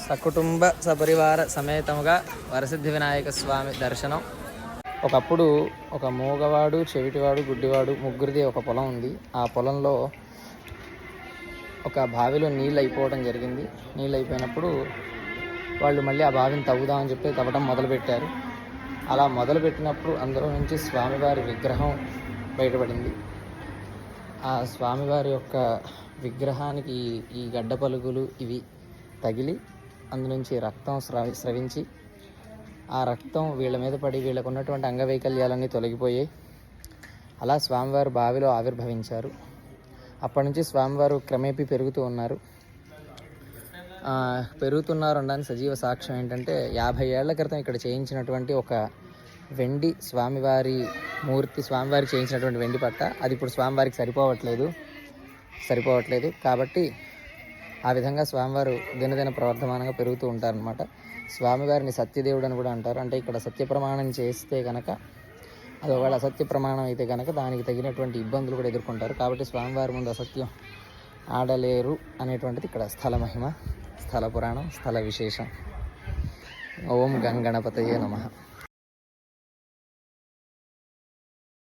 సకుటుంబ సపరివార సమేతముగా వరసిద్ధి వినాయక స్వామి దర్శనం. ఒకప్పుడు ఒక మూగవాడు, చెవిటివాడు, గుడ్డివాడు ముగ్గురిది ఒక పొలం ఉంది. ఆ పొలంలో ఒక బావిలో నీళ్ళు అయిపోవడం జరిగింది. నీళ్ళు అయిపోయినప్పుడు వాళ్ళు మళ్ళీ ఆ బావిని తవ్వుదామని చెప్పి తవ్వడం మొదలుపెట్టారు. అలా మొదలుపెట్టినప్పుడు అందులో నుంచి స్వామివారి విగ్రహం బయటపడింది. ఆ స్వామివారి యొక్క విగ్రహానికి ఈ గడ్డ పలుగులు ఇవి తగిలి అందునుంచి రక్తం స్రవించి ఆ రక్తం వీళ్ళ మీద పడి వీళ్ళకు ఉన్నటువంటి అంగవైకల్యాలన్నీ తొలగిపోయాయి. అలా స్వామివారు బావిలో ఆవిర్భవించారు. అప్పటి నుంచి స్వామివారు క్రమేపీ పెరుగుతూ ఉన్నారు. పెరుగుతున్నారు అనడానికి సజీవ సాక్ష్యం ఏంటంటే 50 ఏళ్ల క్రితం ఇక్కడ చేయించినటువంటి ఒక వెండి స్వామివారి మూర్తి, స్వామివారికి చేయించినటువంటి వెండి పట్ట, అది ఇప్పుడు స్వామివారికి సరిపోవట్లేదు. కాబట్టి ఆ విధంగా స్వామివారు దినదిన ప్రవర్ధమానంగా పెరుగుతూ ఉంటారనమాట. స్వామివారిని సత్యదేవుడు అని కూడా అంటారు. అంటే ఇక్కడ సత్య ప్రమాణం చేస్తే కనుక, అది ఒకవేళ అసత్య ప్రమాణం అయితే కనుక దానికి తగినటువంటి ఇబ్బందులు కూడా ఎదుర్కొంటారు. కాబట్టి స్వామివారి ముందు అసత్యం ఆడలేరు అనేటువంటిది ఇక్కడ స్థల మహిమ, స్థల పురాణం, స్థల విశేషం. ఓం గంగణపతయే నమః.